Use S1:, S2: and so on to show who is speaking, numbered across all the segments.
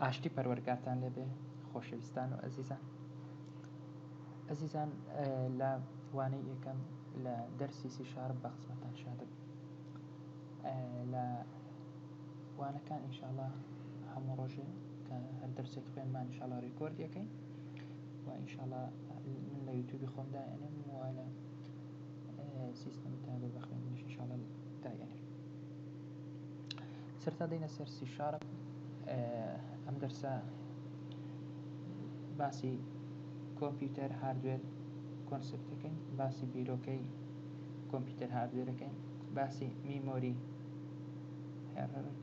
S1: ئاشتی پەروەردگارتان لێبێ خۆشەویستان و ئەزیزان لە وانەی یەکەم لە دەرسی سی شارپ بە خزمەتان شادم لە وانەکان ئینشاءڵڵا هەموو ڕۆژێ کە هەر دەرسێک خوێنمان ئینشاءڵڵا ڕیکۆرد یەکەین و ئینشاءڵڵا من لە یوتیوبی خۆم دایەنێم و لە سیستەمی تابێ بە خوێندنیش ئینشاءڵڵا دایەنێم. سەرتا دەینە سەر سی شارپ. ئەم دەرسە باسی کۆمپیوتەر هاردوێر کۆنسپتەکەین، باسی بیرۆکەی کۆمپیوتەر هاردوێرەکەین، باسی میمۆری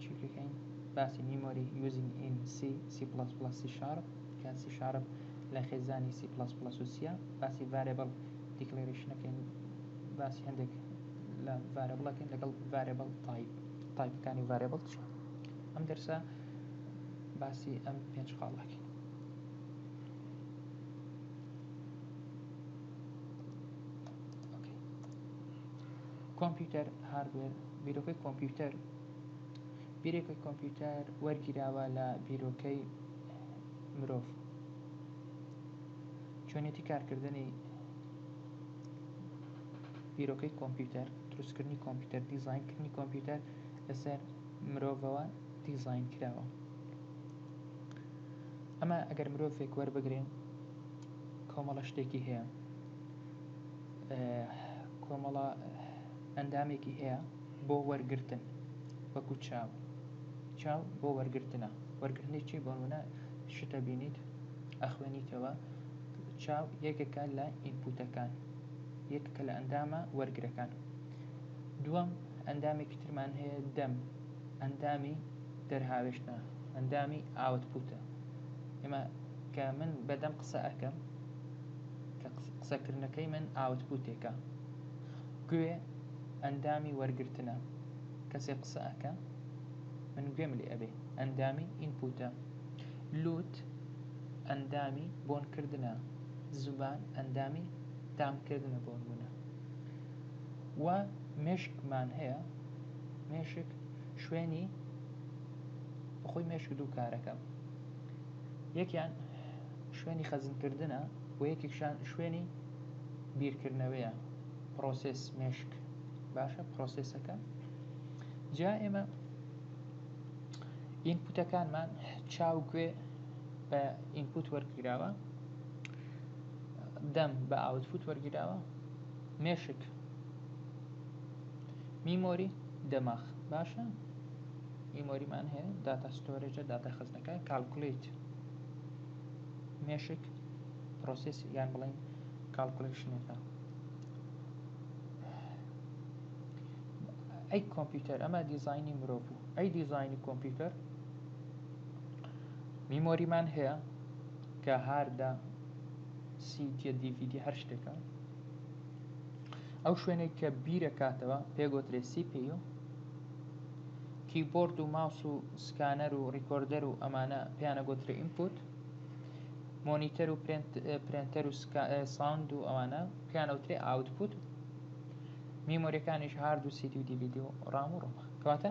S1: چیکەکەین، باسی میمۆری یوزینگ ئین سی پلس پلس سی شارپ کە سی شارپ لە خێزانی سی پلس پلس و سیە، باسی ڤارێبڵ دیکلێریشنەکەین، باسی هەندێک لە ڤارێبڵەکەین لەگەڵ ڤارێبڵ تایپەکانی ڤارێبڵ چ. ئەم دەرسە باسی ئەم پێنج خاڵەکەین. کۆمپیوتەر هاردوێر، بیرۆکەی کۆمپیوتەر. بیرۆکەی کۆمپیوتەر وەرگیراوە لە بیرۆکەی مرۆڤ. چۆنێتی کارکردنی بیرۆکەی کۆمپیوتەر، دروستکردنی کۆمپیوتەر، دیزاینکردنی کۆمپیوتەر لەسەر مرۆڤەوە دیزاین کراوە. ئەمە ئەگەر مرۆڤێک وەربگرین کۆمەڵە شتێکی هەیە، کۆمەڵە ئەندامێکی هەیە بۆ وەرگرتن، وەکو چاو بۆ وەرگرتنە. وەرگرتنێکی بۆ نمونە شتە بینیت ئەخوێنیتەوە، چاو یەکێکە لە ئینپوتەکان، یەکێکە لە ئەندامە وەرگرەکان. دووەم ئەندامێکی ترمان هەیە دەم، ئەندامی دەرهاوێشتە، ئەندامی ئاوتپوتە. ئێمە کە من بەدەم قسە ئەەکەم کە قسەکردنەکەی من ئاوتپوتێکە. گوێ ئەندامی وەرگرتنە، کەسێک قسە ئەەکە من گوێم لێ ئەبێ، ئەندامی ئینپوتە. لوت ئەندامی بۆنکردنە، زوبان ئەندامی تامکردنە بۆ نمونە. و مێشکمان هەیە، مێشک شوێنی بەخۆی مێشک دوو کارەکە، یەکیان شوێنی خەزمکردنە و یەکێکشان شوێنی بیرکردنەوەیە، پرۆسس مێشک باشە پرۆسسەکە. جا ئێمە ئینپوتەکانمان چاو گوێ بە ئینپوت وەرگراوە، دەم بە ئاوتپوت وەرگراوە، مێشک میمۆری دەماغ باشە، میمۆریمان هەیە داتا ستۆرێجە، داتا خەزنەکە، کالکولیت مێشک پرۆسس یان بڵین کالکولیشنێکە. ئەی کۆمپیوتەر ئەمە دیزاینی مرۆڤ بوو. ئەی دیزاینی کۆمپیوتەر میمۆریمان هەیە کە هاردە سیدیە دیڤیدی هەر شتێکە. ئەو شوێنێک کە بیرەکاتەوە پێگوترێ CPU، کیبۆرد و ماوس و سکانەر و ڕیکۆردەر و ئەمانە پێیانە گوترێ ئینپوت، مۆنیتەر و پرێنتەر و ساوند و ئەوانە پێیانەوترێ ئاوتپوت، میمۆریەکانیش هارد و سیدی و دیڤیدی و ڕام و ڕۆم. کەواتە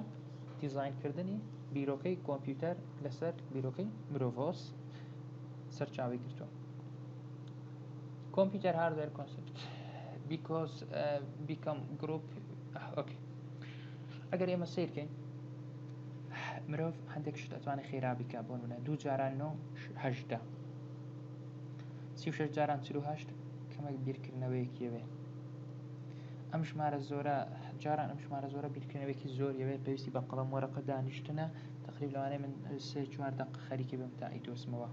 S1: دیزاینکردنی بیرۆکەی کۆمپیوتەر لەسەر بیرۆکەی مرۆڤ سەرچاوی گرتووە. کۆمپیوتەر هاردوێر کۆنسپت because become group. اوكي ئەگەر ئێمە سیرکەین مرۆڤ هەندێک شت ئەتوانێت خێرا بیکا، بۆ نمونە 2 جاران 9 18 36 جاران 48 کەمێک بیرکردنەوەیەکیەوێ. ئەم ژمارە زۆرە جاران ئەم ژمارە زۆرە بیرکردنەوەیەکی زۆریەوێ، پێویستی بە قەڵەم وەرەقە دانیشتنە. تقریب لەوانەیە من 3-4 دقیقە خەریکی بم تا ئەیدۆزمەوە.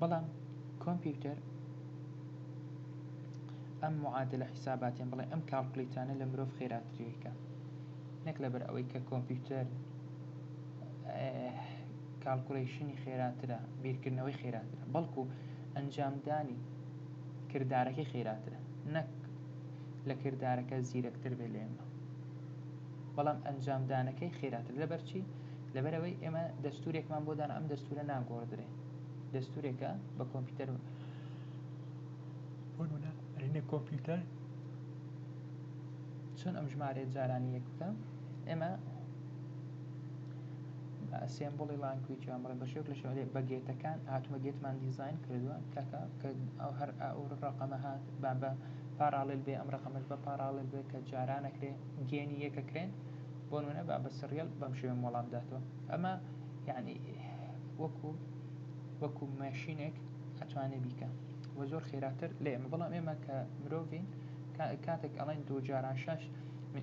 S1: بەڵام کۆمپیوتەر ئەم معادلە حیساباتیان بڵێ ئەم کالکولیتانە لە مرۆڤ خێراترێکە، نەک لەبەر ئەوەی کە کۆمپیوتەر کالکولیشنی خێراترە، بیرکردنەوەی خێراترە، بەڵکو ئەنجامدانی کردارەکەی خێراترە، نەک لە کردارەکە زیرەکتر بێ لە ئێمە، بەڵام ئەنجامدانەکەی خێراتر. لەبەر چی؟ لەبەرەوەی ئێمە دەستورێکمان بۆ دانا، ئەم دەستورە ناگۆڕدرێ، دەستورێکە بە کۆمپیوتەر ئەرینە کۆمپیوتەر چۆن ئەم ژمارەیە جارانی یەک بکە ئێمە ئەسێمبڵی لانگویج ئەمڕۆ بە شێوک لە شێوەیە بە گێتەکان هاتوومە گێتمان دیزاین کردووە کاکە کە ئەو هەر ئەو ڕقەمە هات بە پاراڵل بێ ئەم ڕقەمەش بە پاراڵل بێ کە جارانەکرێ گێنی یەکەکرێن بۆ نمونە بە سریەل بەم شێوە وەڵام داتەوە ئەمە یعنی وەکو ماشینێک ئەتوانێ بیکە وە زۆر خێراتر لێ ئێمە بەڵام ئێمە کە مرۆڤین کاتێک ئەڵێن دو جاران شەش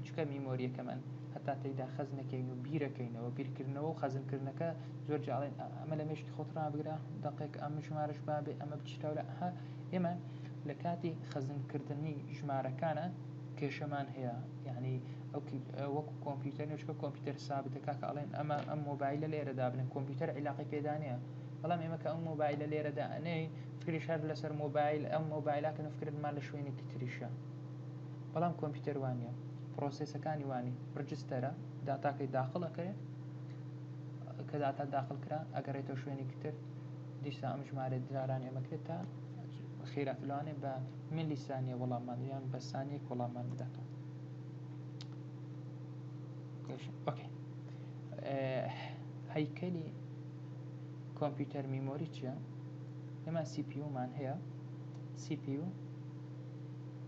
S1: چکە میمۆریەکەمان هەتا تێیدا خەزنەکەین و بیرەکەینەوە بیرکردنەوە و خەزنکردنەکە زۆر جاڵێن ئەمە لە مێشتی خۆت ڕابگرە دەقێک ئەم ژمارەش بابێ ئەمە بچیتەوە ها ئێمە لە کاتی خەزنکردنی ژمارەکانە کێشەمان هەیە یعنی وەکو کۆمپیوتەر نوچکە کۆمپیوتەر سابتەکە کە ئەڵێن ئەمە ئەم مۆبایلە لێرەدا بنێن کۆمپیوتەر عیلاقی پێدانەیە بەڵام ئێمە کە ئەم مۆبایلە لێرەدا ئەنەی فکریش هەر لەسەر مۆبایل ئەم مۆبایلەکە فکردمان لە شوێنێکی تریشە بەڵام کۆمپیوتەر وانە پرۆسسەکانی وانی ڕجستەرە داتاکەی داخڵەکەێت کە داتا داخلکرا ئەگەڕێتەوە شوێنێکی تر دیسا ئەم ژمارە جاران ئێمەکرێت تا خێراتلوانێ بە ملی سانیە وەڵاممان یان بە سانیەک وەڵاممان بداتەوە هەیکەلی کۆمپیوتەر میمۆری چییە؟ ئێمە CPU-مان هەیە CPU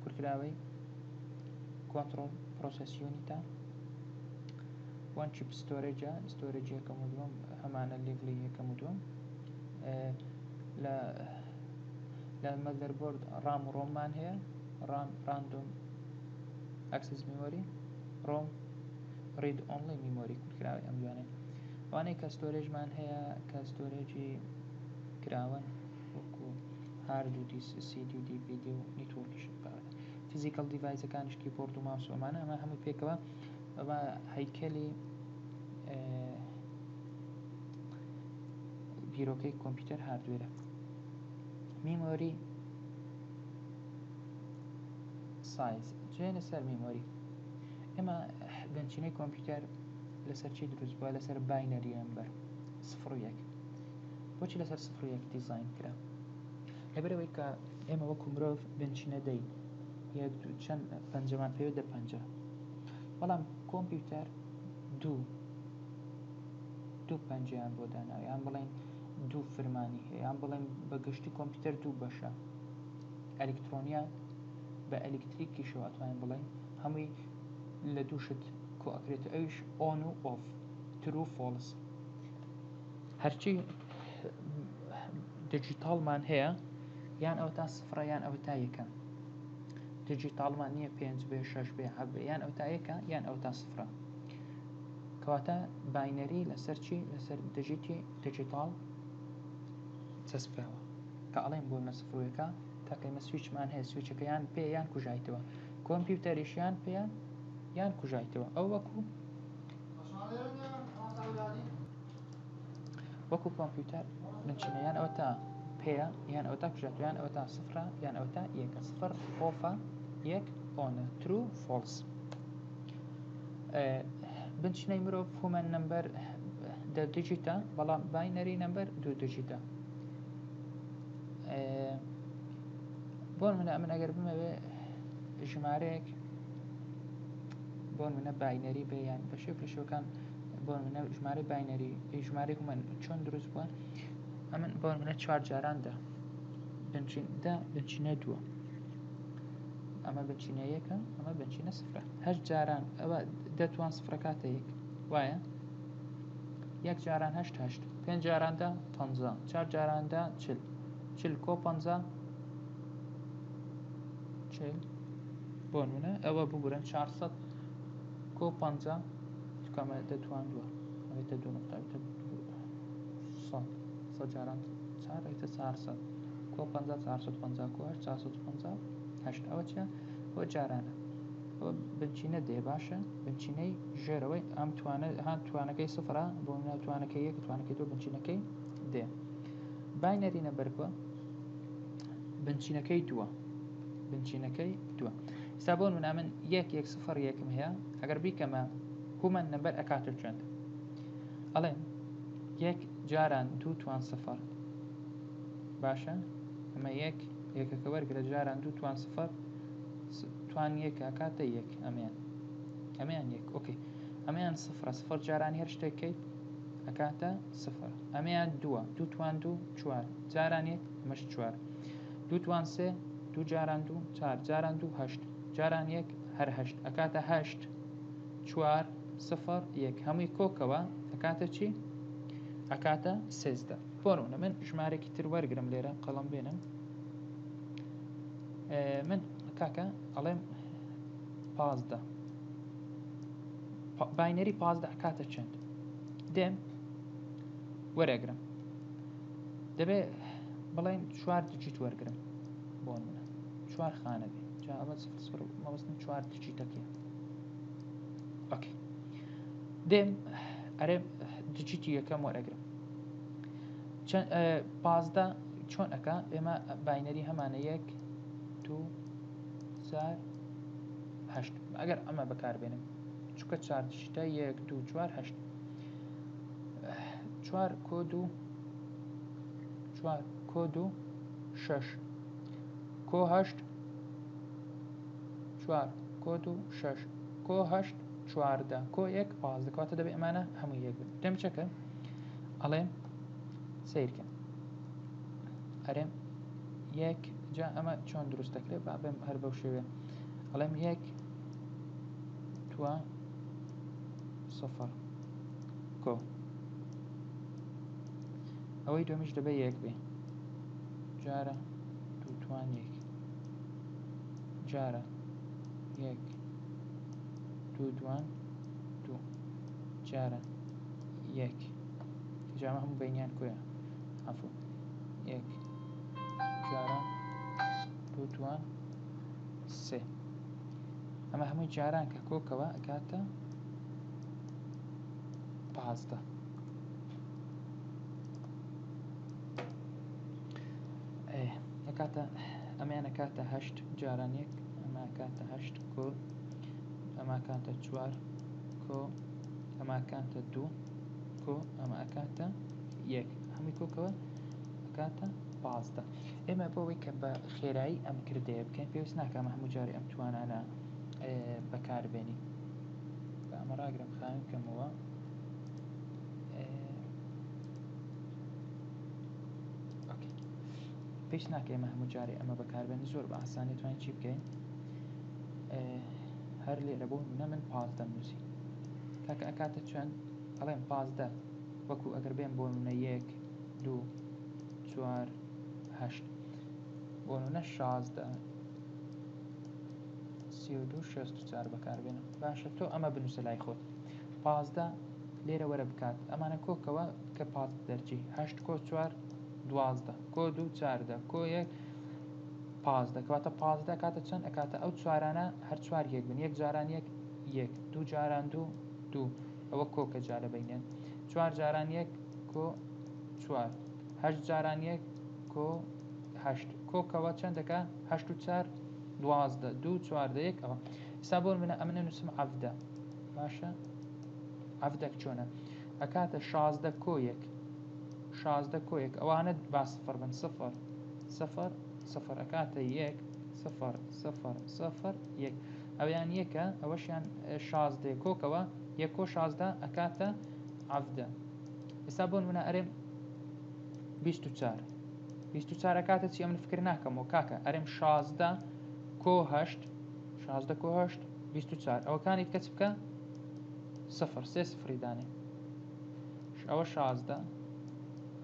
S1: کورتراوەی کۆنتڕۆل پرۆسەس یونیتە وان چیپ ستۆرێجە ستۆرێجی یەکەم و دووەم هەمانە لێڤلی یەکەم و دووەم لە مەدەربۆرد ڕام و ڕۆممان هەیە ڕاندۆم ئەکسس میمۆری ڕۆم ڕید ئۆنلی میمۆری کورتراوی ئەم دوانێ ئەوانەی کە ستۆرێژمان هەیە کە ستۆرێجی کراون وەکو هارد و CD و DVD و نیتۆرکیش فیزیکەڵ دیڤایسەکانیشکی پۆرت و ماوس ئەمانە ئەمە هەموو پێکەوە ئەمە هەیکەلی بیرۆکەی کۆمپیوتەر هاردوێرە میمۆری سایز جێنە سەر میمۆری ئێمە بنچینەی کۆمپیوتەر لەسەر چی دروست بووە لەسەر باینەری نەمبەر سفر و یەک بۆچی لەسەر سفر و یەک دیزاین کرا لەبەرەوەی کە ئێمە وەکو مرۆڤ بنچینە دەین چەند پەنجەمان پێوە دە پەنجە بەڵام کۆمپیوتەر دوو پەنجەیان بۆ داناوە یان بڵێن دوو فرمانی هەیە یان بڵێن بەگشتی کۆمپیوتەر دوو بەشە ئەلکترۆنیات بە ئەلکتریکیشەوە ئەتوانین بڵێن هەمووی لە دووشت کۆ ئەکرێتە ئەویش ئۆن و ئۆف ترو فۆڵس هەرچی دیجیتاڵمان هەیە یان ئەو تا سفرە یان ئەو تا یەکە دیجیتاڵمان نییە 5 بێ 6 بێ 7 بێ یان ئەو تا یەکە یان ئەو تا سفرە کەواتە باینەری لەسەر چی لەسەر دژیتی دیجیتاڵ چەسپاوە کە ئەڵێن بۆ مەسفرۆیەکە تاکەمە سویچمان هەیە سویچەکە یان پێ یان کوژایتەوە کۆمپیوتەریشیان پێیان یان کوژایتەوە ئەو وەکو کۆمپیوتەر بنچینە یان ئەو تا پێە یان ئەو تا کوژاتەوە یان ئەو تا سفرە یان ئەو تا یەکە سفر ئۆفە یەک ئۆنە ترو فۆڵس بنچینەی مرۆڤ هومەن نمبەر دە دیجیتە بەڵام باینەری نمبەر دوو دیجیتە بۆ منە من ئەگەر بمەوێ ژمارەیەک بۆ منە باینەری بێ یان بە شێوک لە شێوەکان بۆ منە ژمارە باینەری ژمارەی هومەن چۆن دروست بووە ئەمن بۆ منە چوار جاراندا بنچینە دووە ئەمە بنچینە یەکە ئەمە بنچینە سفرە هەشت جاران ئەوە دەتوان سفرەکاتە یەک وایە یەک جاران هەشت هەشت پێنج جاراندا پەنجا چار جاراندا چل کۆ پەنجا چل بۆ منە ئەوە ببورن 400 کۆ پەنجا کەمە دەتواندووە ئەوێتە دوو نقطە سەد جاران چار ئەوێتە 400 کۆ پەنجا 450 کۆ 450 هەشت ئەوە چیە بۆ جارانە ئەوە بنچینە دێ باشە بنچینەی ژێرەوەی ئەم توانە هاان توانەکەی سفرە بۆ توانەکەی یەک توانەکەی دو بنچینەکەی دێ باینەری نەبەرکوە بنچینەکەی دووە ئستا بۆ منە من یەک سفر یەکم هەیە ئەگەر بیکەمە هومەن نەبەر ئەکاتە چەند ئەڵێن یەک جاران دوو توان سفر باشە ئەمە یەکەکە وەرگرە جاران دوو توان سفر توان یەکە کاتە یەک ئەمیان ئەمەیان یەک ئۆکەی ئەمەیان سفرە سفر جارانی هەر شتێکەکەیت ئەکاتە سفر ئەمەیان دووە دوو توان دوو چوار جاران یەک ئەمەش چوار دوو توان سێ دوو جاران دوو چار جاران دوو هەشت جاران یەک هەر هەشت ئەکاتە هەشت چوار سفر یەک هەمووی کۆکەوە ئەکاتە چی؟ ئەکاتە سێزدە بۆنە من ژمارێکی تر وەرگرم لێرە قەڵەم بێنم من کاکە ئەڵێم پازدە باینەری پازدە ئەکاتە چەند دێم وەرەگرم دەبێ بڵێن چوار دیجیت وەرگرم بۆ منە چوار خانە بێ جا ئەمە سفر مەبەستم چوار دیجیتەکەیە ئۆکێ دێم ئەرێ دیجیتی یەکەم وەرەگرم پازدە چۆن ئەکا ئێمە باینەری هەمانە یەک دوو چار هەشت ئەگەر ئەمە بەکاربێنم چونکە چار دیجیتە یەک دوو چوار هەشت چوار کۆد و چوار کۆد و شەش کۆ هەشت چوار کۆد و شەش کۆ هەشت چواردە کۆ یەک پازدە کەواتە دەبێت ئەمانە هەموو یەک بن دەم چەکە ئەڵێم سیرکەم ئەرێم یەک جا ئەمە چۆن دروست دەکرێت با بێم هەر بەو شێوێ ئەڵێم یەک توە سفر کۆ ئەوەی دومیش دەبێت یەک بێ جارە دوو توان یەک جارە یەک دوو دوان دوو جارە یەک جامە هەموو بینیان کۆیە ئەفۆ یەک جارە دوو دوان سێ ئەمە هەمووی جاران کە کۆکەوە ئەکاتە پازدە ئەکاتە ئەمەیان ئەکاتە هەشت جاران یەک ئەمە ئەکاتە هەشت کۆ ئەمە کاتە چوار کۆ ئەمە کاتە دوو کۆ ئەمە ئەکاتە یەک هەمووی کۆکەوە ئەکاتە پازدە ئێمە بۆەوەی کە بە خێرایی ئەم کردەیە بکەین پێویست ناکە ئەمە هەموو جارێ ئەم توانانە بەکاربێنی بە ئەمە ڕاگرم خاوێن کەمەوە پێویست ناکە ئێمە هەموو جارێ ئەمە بەکاربێنی زۆر بە ئاسانی توانین چی بکەین هەر لێرە بۆ نە من پازدە نووسی کاکە ئەکاتە چۆن ئەڵێم پازدە وەکو ئەگەر بێن بۆ نمونە یەک دوو چوار هەشت بۆ نمونە شازدە سی و دوو شەست و چار بەکاربێنم باشە تۆ ئەمە بنووسە لای خۆت پازدە لێرە وەرە بکات ئەمانە کۆکەوە کە پاز دەرچی هەشت کۆ چوار دوازدە کۆ دوو چاردە کۆ یەک پازدە کەواتە پازدە کاتە چەند ئەکاتە ئەو چوارانە هەر چوار یەک بن یەک جاران یەک یەک دوو جاران دوو دوو ئەوە کۆکە جارە بینێن چوار جاران یەک کۆ چوار هەشت جاران یەک کۆ هەشت کۆکەوە چەندەکە هەشت و چار دوازدە دوو چواردە یەک ئەوە ئێستا بۆ منە ئەمە نووسم عەفدە باشە عەفدەک چۆنە ئەکاتە شازدە کۆ یەک شازدە کۆ یەک ئەوانە با سفر بن سفر سفر سفر ئەکاتە یەک سفر سفر سفر یەک ئەویان یەکە ئەوەشیان شازدە کۆکەوە یەک کۆ شازدە ئەکاتە عەفدە ئێستا بۆ منە ئەرێم بیست و چار بیست و چار ئەکاتە چی ئەمن فکر ناکەمەوە کاکە ئەرێم شازدە کۆ هەشت شازدە کۆ هەشت بیست و چار ئەوەکانیت کەچ بکە سفر سێ سفری دانێ ئەوە شازدە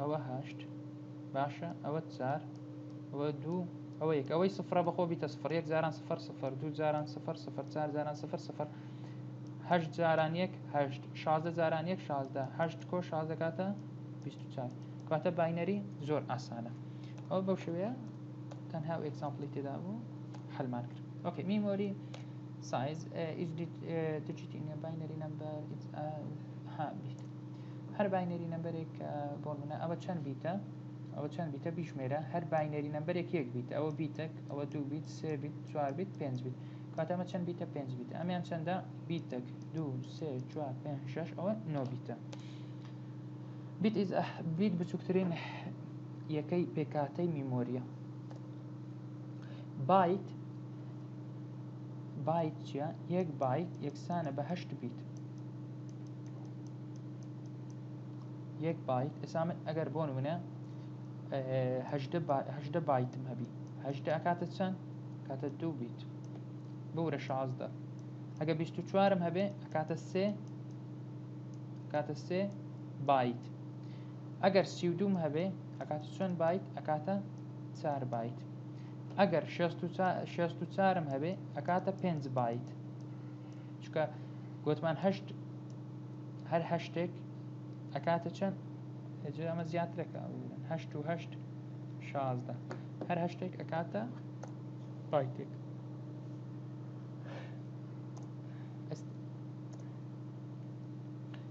S1: ئەوە هەشت باشە ئەوە چار ئەوە دوو ئەوە یەک ئەوەی سفرە بەخۆ بیتە سفر یەک جاران سفر سفر دوو جاران سفر سفر چار جاران سفر سفر هەشت جاران یەک هەشت شازدە جاران یەک شازدە هەشت کۆ شازدە کاتە بیست و چار کاتە باینەری زۆر ئاسانە ئەوە بەو شوەیە تەنها و ئێکزامپڵی تێدا بوو حەلمان کرد ئۆکێ میمۆری size each digit in a binary number it's bit هەر باینەری نمبرێک بۆ منە ئەوە چەند بیتە ئەوە چەند بیتە بیشمێرە هەر باینەری نمبرێک یەک بیت ئەوە بیتێک ئەوە دوو بیت سێ بیت چوار بیت پێنج بیت کاتە ئەمە چەند بیتە پێنج بیتە ئەمیان چەندە بیتێک دوو سێ چوار پێنج شەش ئەوە نۆ بیتە بیت بچووکترین یەکەی پێکاتەی میمۆریە بايت چیە؟ یەک بايت یەکسانە بە 8 بیت. یەک بايت ئێستا من ئەگەر بۆ نمونە 18 بایتم هەبی، 18 ئەکاتە چەند؟ کاتە 2 بیت بورە 16. ئەگە 24م هەبێ ئەکاتە 3 بایت. ئەگەر 32م هەبێ ئەکاتە چۆن بایت؟ ئەکاتە 4 بایت. ئەگەر 64م هەبێ ئەکاتە 5 بایت. چکە گوتمان هەر هەشتێک ئەکاتە چەند؟ ئەمە زیاترەکە 8 و 8 16 هەر هەشتێک ئەکاتە بایتێک.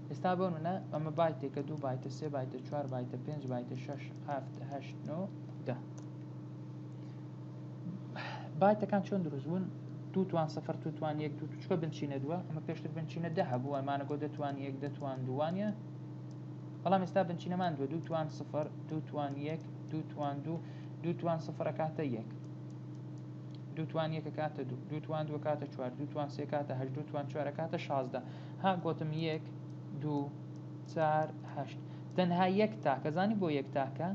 S1: ئێستا بۆ منە ئەمە بایتێکە 2 بایتە 3 بایتە 4 بایتە 5 بایتە 6 7 8 9 10. بایتەکان چۆن دروست بوون؟ 2 توان 0 2 توان 1 2 چکە بنچینە دووە ئەمە پێشتر بنچینە 10 هەبوو ئەمانە گۆ دەتوان 1 دەتوان دووانە، بەڵام ئێستا بنچینەمان 2 توان 0 2 توان 1 2 توان 2 2 توان 0 ئەکاتە 1 2 توان 1 ئەکاتە 2 2 توان 2 ئەکاتە 4 2 توان 3 ئەکاتە 8 2 توان 4 ئەکاتە 16. ها گۆتم 1 2 4 8 تەنها یەک تاکە زانی بۆ یەک تاکە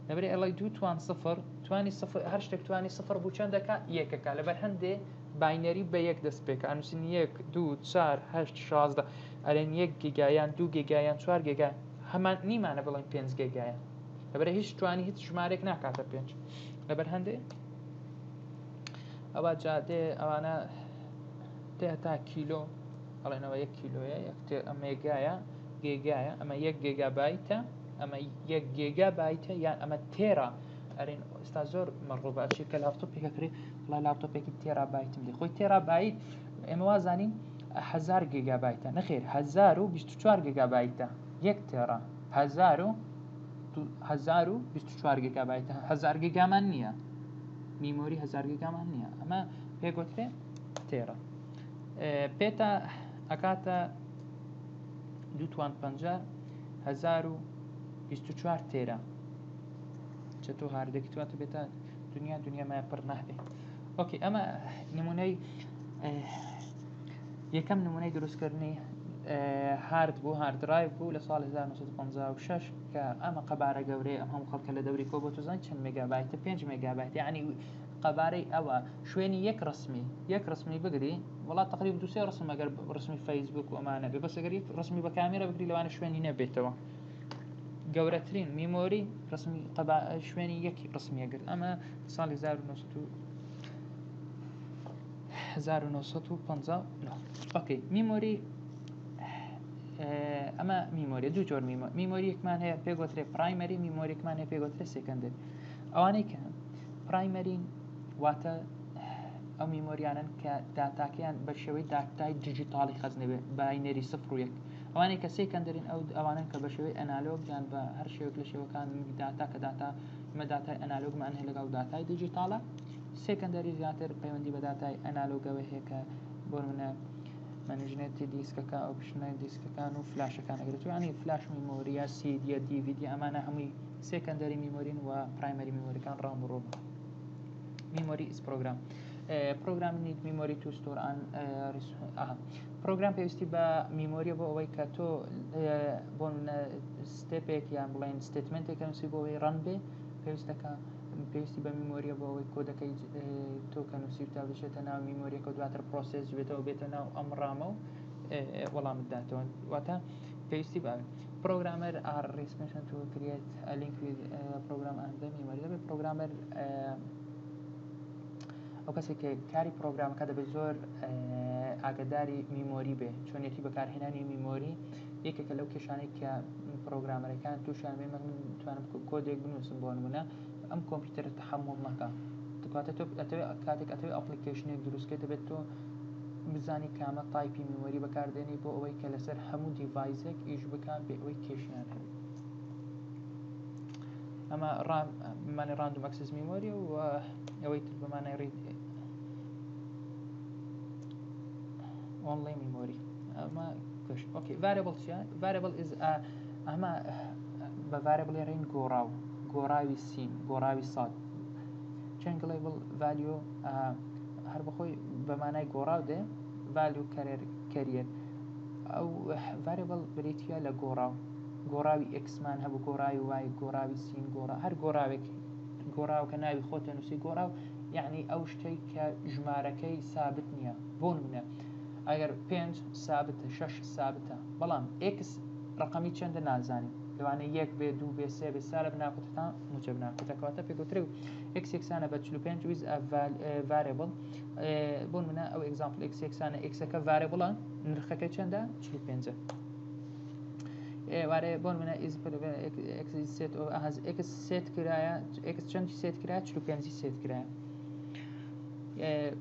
S1: لەبەرێ ئەڵی 2 توان 0 توانی 0 هەر شتێک توانی 0 بوو چەندەکە یەکەکە لەبەر هەندێ باینەری بە یەک دەست پێکە ئەنووسین 1 2 4 8 16 ئەرێن 1 گیگایان 2 گیگایان 4 گیگا هەمان نیمانە بڵین 5 گیگایە لەبەر هیچ توانی هیچ ژمارێک ناکاتە 5 لەبەر هەندێ ئەوە جادێ ئەوانە تێ هەتا کیلۆ ئەڵێنەوە 1 کیلۆیە ئەمە گایە گێگایە ئەمە 1 گێگابایتە ئەمە 1 گێگابایتە یان ئەمە تێرە ئەرێن ئێستا زۆر مەڕوو بە ئەچی کە لاپتۆپێکە کرێ وڵای لاپتۆپێکی تێرا بایتم دێ خۆی تێرا بایت ئێمە وازانین 1000 گێگابایتە نەخێر 1024 گێگابایتە یەک تێرە 1024 گێگابایتە 1000 گێگامان نییە میمۆری 1000 گێگامان نییە ئەمە پێگوترێ تێرە پێتە ئەکاتە 2 توان 50 1024 تێرە چەتۆ هاردێکیتواتە بێتە دنیا مای پڕ نابێ. ئۆکی ئەمە نمونەی یەکەم نمونەی دروستکردنی هارد بوو هاردرایڤ بوو لە ساڵ 1956 کە ئەمە قەبارە گەورەی ئەم هەموو خەڵکە لە دەوری کۆ بۆ توزان چەند مێگابایتە 5 مێگابایت یعنی قەبارەی ئەوە شوێنی یەک ڕسمی بگری وڵات تقریبا 2 3 ڕسم ئەگەر ڕسمی فەیسبوک و ئەمانە بێ بەس ئەگەر یەک ڕسمی بە کامێرە بگری لەوانە شوێنی نەبێتەوە گەورەترین میمۆری ڕسمی شوێنی یەکی ڕسمیەگرت ئەمە ساڵی 1950 ئۆکەی میمۆری ئەمە میمۆری دوو جۆر میمۆریەکمان هەیە پێگوترێ پرایمەری میمۆریەکمان هەیە پێگوترێ سێکەندەری. ئەوانەی کە پرایمەرین واتە ئەو میمۆریانن کە داتاکەیان بە شێوەی داتای دیجیتاڵی خەزنەبێ باینەری 0 و 1. ئەوانەی کە سێکەندەرین ئەوانن کە بە شێوەی ئەنالۆگ یان بە هەر شێوەیەک لە شێوەکان داتا کە ئمە داتای ئەنالۆگمان هەیە لەگەڵ داتای دیجیتاڵە. سێکەندەری زیاتر پەیوەندی بە داتای ئەنالۆگەوە هەیە کە بۆ نمونە مەنیژنێتی دیسکەکە ئەو پشتنای دیسکەکان و فلاشەکان ئەگرێت ینی فلاش میمۆریە سیدیە دیڤیدی ئەمانە هەمووی سێکەندەری میمۆرین و پرایمەری میمۆریەکان ڕامڕۆ میمۆری ئیس پرۆگرام پرۆگرام نیت میمۆری تو ستۆر ئان پرۆگرام پێویستی بە میمۆریە بۆ ئەوەی کە تۆ بۆ ستێپێک یان بڵێن ستێتمنتێک نووسی بۆ ئەوەی ڕەن بێ پێویستی بە میمۆریە بۆ ئەوەی کۆدەکەی تۆ کە نووسی تا بچێتە ناو میمۆریەکە دواتر پرۆسس بێتەوە بێتە ناو ئەم ڕامە و وەڵامت داتەوە واتە پێویستی بە پرۆگرامەر ئار ریسپنشن تو کریێت لینک پرۆگرام ئەندە میمۆری دەبێت پرۆگرامەر ئەو کەسێک کە کاری پرۆگرامەکە دەبێت زۆر ئاگداری میمۆری بێ چۆنیەتی بەکارهێنانی میمۆری یەکێکە لەو کێشانەی کە پرۆگرامەرەکان تووشیان بێ من توانم کۆدێک بنووسم بۆ نمونە ئەم کۆمپیوتەرە تەحمڵ نەکات دەکاتە تۆ کاتێک ئەتەوێت ئەپلیکیشنێک دروستکەیت دەبێت تۆ بزانی کامە تایپی میمۆری بەکاردێنی بۆ ئەوەی کە لەسەر هەموو دیڤایزێک ئیش بکات بێ ئەوەی کێشیان هەبێت. ئەمە بمانێ ڕاندوم ئەکسس میمۆری و ئەوەی تر بمانای ڕید ئۆنلاین میمۆری ئەمە کەش ئۆکێ ڤاریبڵ چیە؟ ڤاریبڵ ئەمە بە ڤاریبڵ ڕین گۆڕاوی سین گۆڕاوی سات چەند گڵێبڵ ڤالیۆ هەر بەخۆی بەمانای گۆڕاو دێ value carrier ئەو variable بریتە لە گۆڕاوی ئێکسمان هەبوو گۆڕاوی وای گۆڕاوی سین گۆڕا هەر گۆڕاوێک گۆڕاو کە ناوی خۆتە نووسی گۆڕاو یعنی ئەو شتەی کە ژمارەکەی سابت نییە بۆ نمونە ئەگەر 5 سابتە 6 سابتە بەڵام x ڕقەمی چەندە نازانین لەوانەیە 1 بێ 2 بێ 3 بێ سارە بناکوتەکان موجب ناکوتەکەواتە پێگوترێ و x یەکسانە بە 45 with a variable بۆ نمونە ئەو example x یەکسانە x-ەکە variable نرخەکەی چەندە 45 وارێ بۆ منە x سێت کرایە x چەندی سێت کرایە 45 سێت کرایە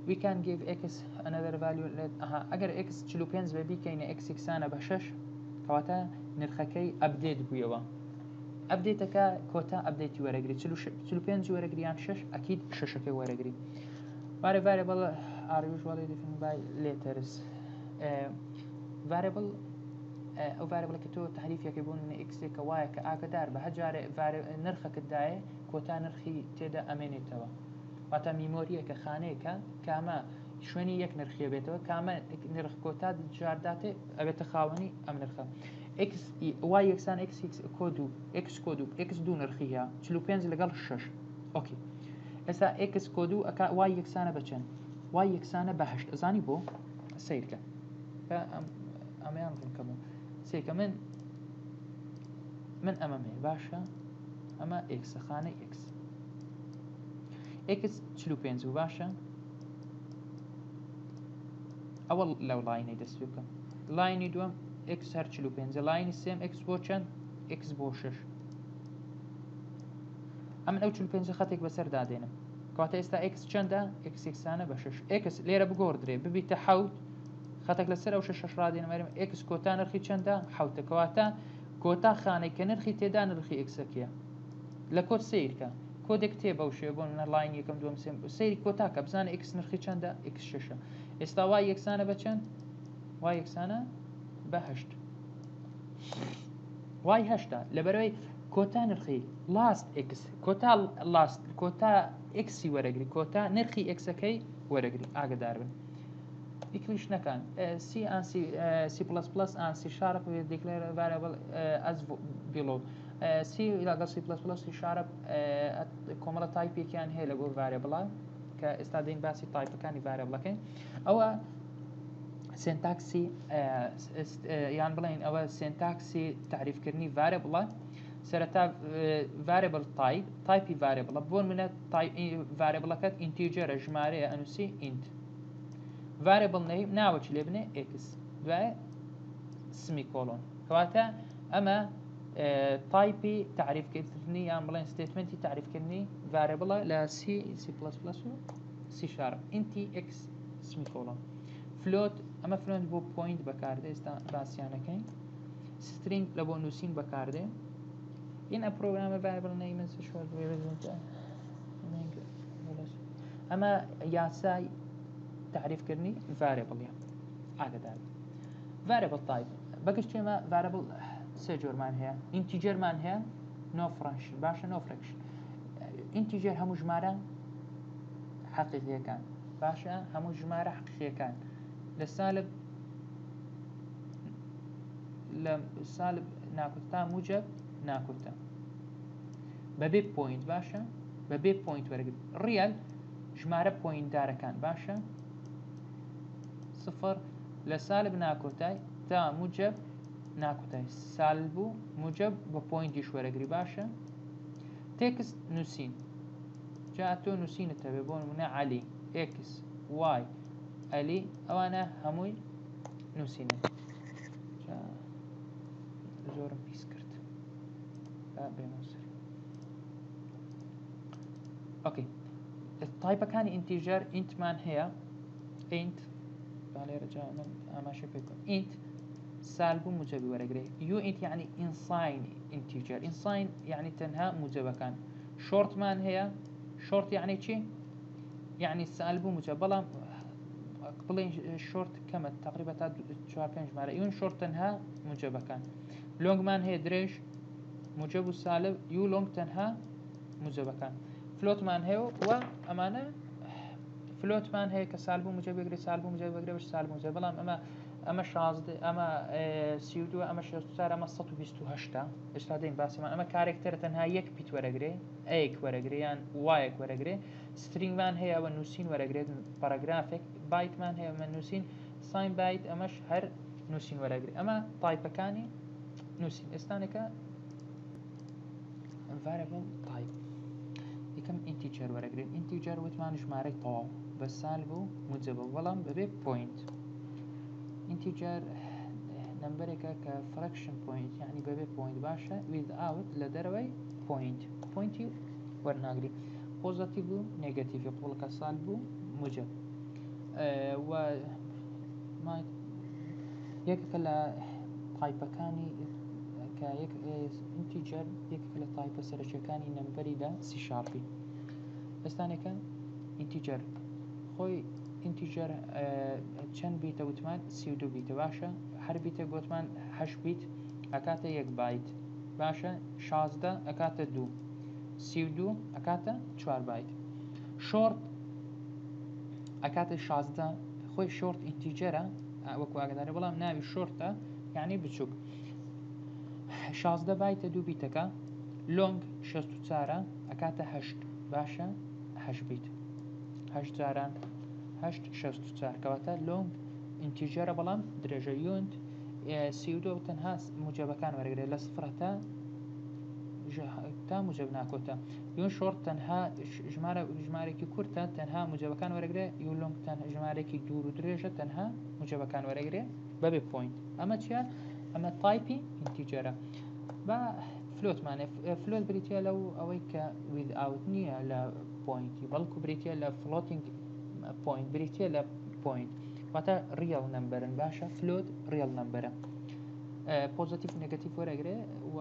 S1: we can give x another value ئەگەر x 45 بە بیکەینە x یەکسانە بە 6 کەواتە نرخەکەی ئەپدێت بوویەوە ئەپدێتەکە کۆتا ئەپدێتی وەرەگری 45 وەرەگریان 6 ئەکید 6ەکەی وەرەگری وارێ variable are usually defined by letters variable ئەو variable کە تۆ تحریفیەکەی بوون x-ێکە وایە کە ئاگدار بە هەجارێ نرخەکەتدایە کۆتا نرخی تێدا ئەمێنێتەوە واتە میمۆریەکە خانەیەکە کامە شوێنی یەک نرخیە بێتەوە کامە نرخ کۆتا جارداتێ ئەبێتە خاوەنی ئەم نرخە x y یەکسان x کۆد و x کۆد و x دوو نرخیە 45 لەگەڵ 6 ئۆکی ئێستا x کۆد و y یەکسانە بە چەند y یەکسانە بە 8 ئەزانی بۆ سیرکە ئەمەیان ڕوونکەمەوە سێکە من ئەمەمێ باشە ئەمە x خانەی x x 45 باشە ئەوە لەو لاینەی دەست پێ بکەم لاینی دووەم x هەر 45 لاینی سێم x بۆ چەند x بۆ 6 ئەمن ئەو 45 خەتێک بەسەر دادێنم کەواتە ئێستا x چەندە x یەکسانە بە 6 x لێرە بگۆڕدرێ ببیتە حەوت خەتێک لەسەر ئەو 6 ڕادێنەمەرم x کۆتا نرخی چەندە حەوتە کەواتە کۆتا خانەی کە نرخی تێدا نرخی x-ەکەیە لە کۆد سیرکە کۆدێک تێ بەو شێ بۆ لاین یەکەم دووەم سێم سەیری کۆتاکە بزانە x نرخی چەندە x 6 ئێستا وای یەکسانە بە چەند وای یەکسانە بە 8 وای 8 لەبەرەوەی کۆتا نرخی لاست x کۆتا لاست کۆتا x وەرەگری کۆتا نرخی x-ەکەی وەرەگری ئاگدار بن دیکلیش نەکەن C and C++ and C# declare variable as below C لەگەڵ C++ C# کۆمەڵە تایپێکیان هەیە لە بۆ variable کە ئێستا دەین باسی تایپەکانی variableەکەین ئەوە سنتاکسی یان بڵێن ئەوە سنتاکسی تعریفکردنی variable سەرەتا variable تایپی variable بۆ منە variableەکەت integerە ژمارەیە ئەنووسی int variable ناوەچ لێ بنێ x دوایە سمی کۆلۆن کەواتە ئەمە تایپی تعریفکردنی یان بڵێن ستێتمنتی تعریفکردنی variable لە C++ و C# inti x سمی کۆلۆن float ئەمە float بۆ point بەکاردێ ئێستا باسییانەکەین string لە بۆ نووسین بەکاردێ این پرۆگرامە variable name ئەمە یاسای تعریفکردنی variable ئاگدار variable type بەگشتێمە variable سێ جۆرمان هەیە integerمان هەیە no fraction باشە no fraction integer هەموو ژمارە حەقیقیەکان باشە هەموو ژمارە حەقیقیەکان لە سالب ناکوتە موجب ناکوتە بەبێ پوینت باشە بەبێ پوینت وەرەگرت ڕیال ژمارە پوینتدارەکان باشە صفر لە سالب ناکۆتای تا موجب ناکوتای سالب و موجب بە پوینتیش وەرەگری باشە تێکست نووسین جا تۆ نووسینتەوێ بۆ نمونە عەلی x y ئەلی ئەوانە هەمووی نووسینە زۆرم پیس کرد ئۆکەی تایپەکانی ئینتیژەر ئینتمان هەیە ئینت لێرەجا من ئاماشە پێ بکەم ئینت سالب و موجبی وەرەگرێ یو ئینت یعنی ئینساین ئینتیجەر ئینساین یعنی تەنها موجبەکان شۆرتمان هەیە شۆرت یعنی چی یعنی سالب و موجب بەڵام بڵێن شۆرت کەمە تقریبا تا 4-5 ژمارە یون شۆرت تەنها موجبەکان لۆنگمان هەیە درێژ موجب و سالب یو لۆنگ تەنها موجبەکان فلۆتمان هەیە و ئەمانە فلوتمان هەیە کە سالب و موجب بگرێت سالب و موجب بگرێت بەش سالب و موجب بەڵام ئەمە 16 ئەمە 32 ئەمە 64 ئەمە 128 ئێستا دەین باسیمان ئەمە کارێکتەرە تەنها یەک پیت وەرەگرێ ئەیەک وەرەگرێ یان وایەک وەرەگرێ سترینگمان هەیە ئەوە نووسین وەرەگرێت پاراگرافێک بایتمان هەیە ئەمە نووسین ساین بایت ئەمەش هەر نووسین وەرەگرێ ئەمە تایپەکانی نووسین ئێستانێکە variable type یەکەم ئینتیجەر وەرەگرێت ئینتیجەر وتمان ژمارەی تەواو بە سالب و موجبە بەڵام بەبێ پوینت ئینتیجەر نمبرێکە کە fraction point یعنی بەبێ پوینت باشە without لە دەرەوەی پوینتی وەرناگری پۆزیتیڤ و نێگەتیڤی قوڵەکە سالب و موجب و یەکێکە لە تایپەکانی کە یەک ئینتیجەر یەکێکە لە تایپە سەرەکیەکانی نەمبەری لە سی شارپی ئێستانێکە ئینتیجەر خۆی ئینتیجەر چەند بیتە وتمان 32 بیتە باشە هەر بیتە گوتمان 8 بیت ئەکاتە 1 بایت باشە 16 ئەکاتە 2 32 ئەکاتە 4 بایت شۆرت ئەکاتە 16 خۆی شۆرت ئینتیجەرە وەکو ئاگادارە بەڵام ناوی شۆرتە یعنی بچووک 16 بایتە 2 بیتەکە لۆنگ 64 ئەکاتە 8 باشە 8 بیت 8 جاران 8 64 کەواتە لۆنگ ئینتیجەرە بەڵام درێژە یونت 32 تەنها موجبەکان وەرەگرێت لە سفرە تا موجب ناکۆتە یون شۆرت تەنها ژمارێکی کورتە تەنها موجبەکان وەرەگرێ یو لۆنگ تەنها ژمارێکی دوور و درێژە تەنها موجبەکان وەرەگرێ بەبێ پوینت ئەمە چیە؟ ئەمە تایپی ئینتیجەرە بە فلۆتمانێ فلۆت بریتە لەو ئەوەی کە without نییە لە پوینتی بەڵکو بریتە لە فلۆتینگ پوینت بریتە لە پوینت واتە ریەڵ نەمبەرن باشە فلۆت ریەڵ نەمبەرە پۆزیتیڤ و نێگەتیڤ وەرەگرێ و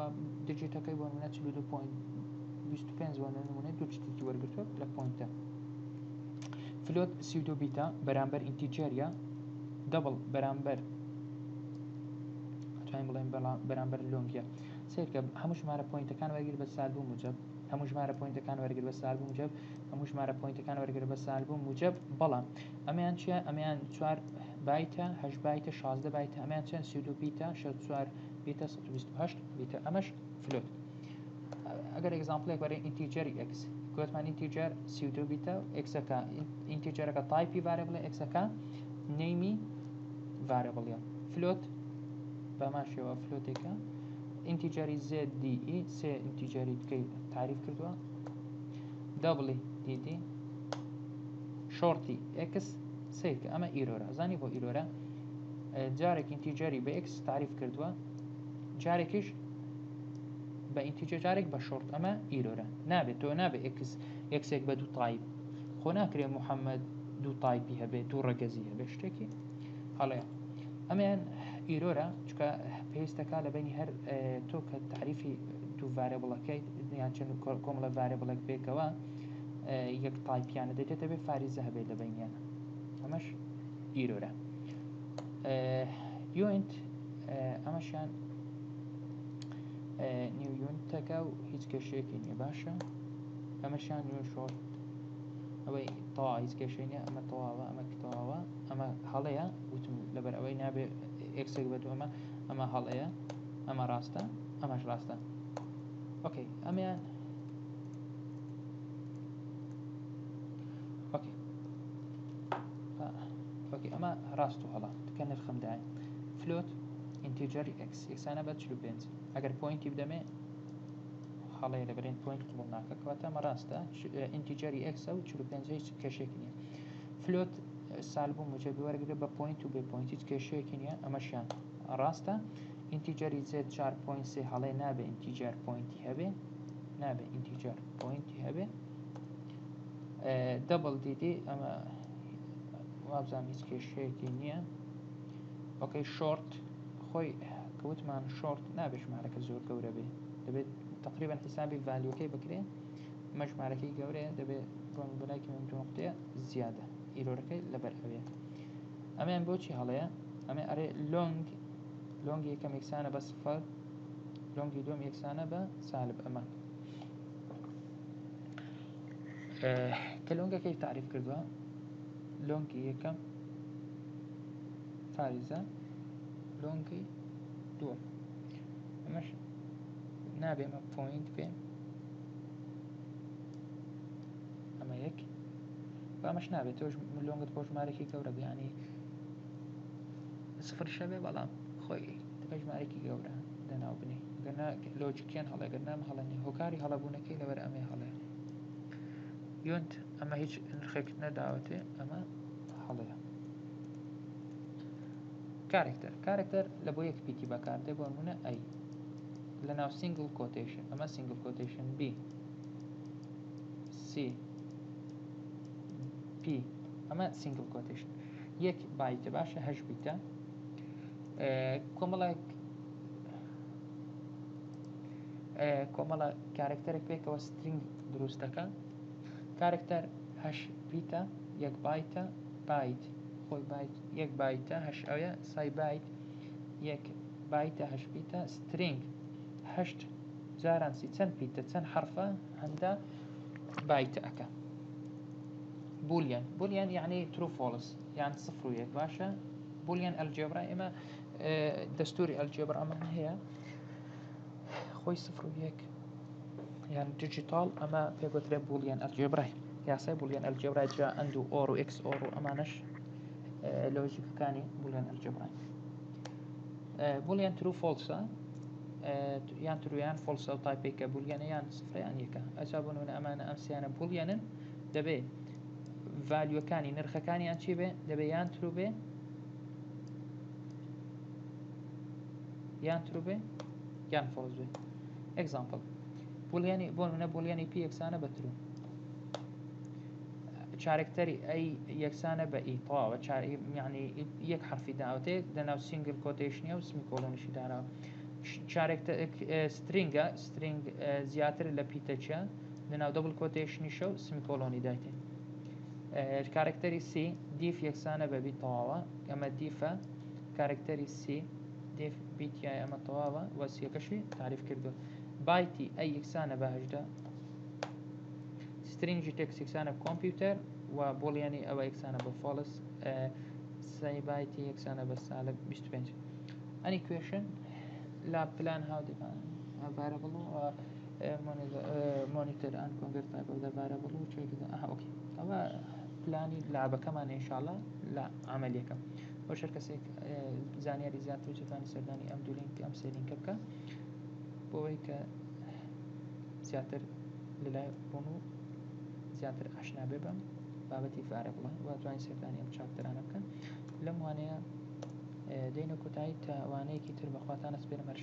S1: دیجیتەکەی بۆ نمونە 42.25 بۆ نمونە دوو جتێکی وەرگرتووە لە پوینتە فلۆت 32 بیتە بەرامبەر ئینتیجەریە دەبڵ بەرامبەر ئەتوانین بڵێن بەرامبەر لۆنگیە سیرکە هەموو ژمارە پوینتەکان وەرگرت بە سالب و موجب هەموو ژمارە پوینتەکان وەرگرت بە سالب و موجب هەموو ژمارە پوینتەکان وەرگرت بە سالب و موجب بەڵام ئەمەیان چیە ئەمەیان 4 بایتە 8 بایتە 16 بایتە ئەمەیان چەند 32 بیتە 64 بیتە 128 بیتە ئەمەش فلۆت ئەگەر ئێگزامپڵێک وەرە ئینتیجەری x گوتمان ئینتیجەر 32 بیتە ئێکسەکە ئینتیجەرەکە تایپی ڤارێبڵە ئێکسەکە نەیمی ڤارێبڵیە فلۆت بەماشەوە فلۆتێکە ئینتیجەری ZDE سێ ئینتیجەری تکەی تعریف کردووە دەبڵی دیدی شۆرتی x سیرکە ئەمە ئیرۆرە زانی بۆ ئیرۆرە جارێک ئینتیجەری بە x تعریف کردووە جارێکیش بە ئینتیجەر جارێک بە شۆرت ئەمە ئیرۆرە نابێت تۆ نابێت ئەکسێک بە دوو تایپ خۆ ناکرێت محەممەد دوو تایپی هەبێت دوو ڕەگەزی هەبێت شتێکی هەڵەیە ئەمەیان ئیرۆرە چکە پێویستەکە لە بینی هەر تۆ کە تعریفی دوو ڤارێبڵەکەی یان چەند کۆمەڵە ڤارێبڵێک بێکەوە یەک تایپیانە دەێتێتە بێ فاریزە هەبێت لە بینیانە ئەمەش ئیرۆرە یۆنت ئەمەشیان نیو یونتەکە و هیچ کێشەیەکی نییە باشە ئەمەشیان نیو شۆرت ئەوەی تەوا هیچ کێشەی نییە ئەمە تەواوە ئەمە تەواوە ئەمە هەڵەیە وتم لەبەر ئەوەی نابێ ئێکسێک بێت ئەمە هەڵەیە ئەمە ڕاستە ئەمەش ڕاستە ئۆکەی ئەمیان ئۆکەی ئەمە ڕاست و هەڵە کە نرخمدایە فلۆت ئینتیجەری x یەکسانە بە 45 ئەگەر پوینتی بدەمێ هەڵەیە لەبەرین پوینت قوڵ ناکە کەواتە ئەمە ڕاستە ئینتیجەری x و 45 هیچ کێشێکی نییە فلۆت سالب و موجب وەرگرێت بە پوینت و بێ پوینت هیچ کێشەیەکی نییە ئەمەشیان ڕاستە ئینتیجەری z 4.3 هەڵەیە نابێ ئینتیجەر پوینتی هەبێ نابێ ئینتیجەر پوینتی هەبێ دەبڵ دیدی ئەمە وابزانام هیچ کێشەیەکی نییە ئۆکەی شۆرت خۆی کەوتمان شۆرت نابێ ژمارەکە زۆر گەورە بێ دەبێت تقریبا حسابی ڤالیۆکەی بکرێ ئەمە ژمارەکەی گەورەیە دەبێت بۆن بەلایکی من دو نقطەیە زیادە ئیرۆرەکەی لەبەر ئەوەیە ئەمەیان بۆچی هەڵەیە ئەمە ئەرێ لۆنگ یەکەم یەکسانە بە سفەر لۆنگی دوم یەکسانە بە سالب ئەمە کە لۆنگەکەی تعریف کردووە لۆنگی یەکەم پارێزە لۆنگی دووەم ئەمەش نابێ ئەمە پۆینت بێ ئەمە یەک ئەمەش نابێت تۆش لۆنگت بۆ ژمارەێکی گەورە بیانی سفر شەبێ بەڵام خۆی تبە ژمارێکی گەورە دەناو بنی گەرنا لۆجیکیان هەڵێگەر نام هەڵەنی هۆکاری هەڵەبوونەکەی لەبەر ئەمێ هەڵێ یۆنت ئەمە هیچ نرخێک نەداوەتێ ئەمە هەڵەیە کارێکتەر لە بۆ یەک پیتی بەکاردێ بۆ نمونە ئەی لە ناو سینگل کۆتیشن ئەمە سینگل کۆتیشن بی سی پی ئەمە سینگل کۆتیشن یەک بایتە باشە هەش بیتە کۆمەڵە کارێکتەرێک پێکەوە سترینگ دروست دەکە کارێکتەر هەش بیتە یەک بایتە بایت خۆی بایت یەک بایتە هەش ئەوە سای بایت یەک بایتە هەش بیتە سترینگ هەشت جارانسی چەند بیتە چەند حرفە هەندە بایتە ئەەکە بولیان یعنی ترو فۆلس یان سفر و یەک باشە بولیان ئەلجێبرا ئێمە دەستوری ئەلجێبر ئەمە هەیە خۆی سفر و یەک یان دیجیتال ئەمە پێگوترێ بولیان ئەلجێبرای یاسای بولیان ئەلجێبرای جا ئەند و ئۆر و ئێکس ئۆر و ئەمانەش لۆژیکەکانی بولیان ئەلجێبرای بولیان ترو فۆلسە یان ترویان فۆلسە و تایپێکە بولیانە یان سفرەیان یەکە ئەجا بنونە ئەمانە ئەمسیانە بولیانن دەبێ ڤالیوەکانی نرخەکانیان چی بێ دەبێ یان ترو بێ یان فۆلس بێ ئەگزامپڵ بولیانی بۆ نمونە بولیانی پی یەکسانە بە ترو چارەکتەری ئەی یەکسانە بە ئی تەواوە یعنی یەک حرفی داوەتێ لەناو سینگل کۆتیشنیە و سمی کۆلۆنیشی داراوە سترینگە سترینگ زیاتر لە پیتەچە لەناو دەبڵ کۆتیشنیشە و سمی کۆلۆنی دایتێ کارکتەری سی دیف یەکسانە بە بی تەواوە ئەمە دیفە کارکتەری سی دیف بیتیای ئەمە تەواوە وەسیەکەشی تعریف کردووە بایتی ئەی یەکسانە بە هەژدە سترینجی تێکس یەکسانە کۆمپیوتەر و بۆلیانی ئەوە یەکسانە بە فۆلس سەی بایتی یەکسانە بە سالە 25 ئەنی کوێشن لا پلان هاودیان variable monitor and convert type of the variable check the اوكي ئەوە پلانی لابەکەمان ئینشاءالله لە عملیەکەم بۆ شەر کەسێک زانیاری زیاتر توانی سەردانی ئەم دوو لینک ئەم سێ لینکە بکە بۆ ئەوەی کە زیاتر لەلای بوون و زیاتر ئاشنا بێ بەم بابەتی variable و توانی سەردانی ئەم چاپتەرانە بکەن لەم وانەیە دەینە کۆتایی تا وانەیەکی تر بەخواتانە سپێرم هەر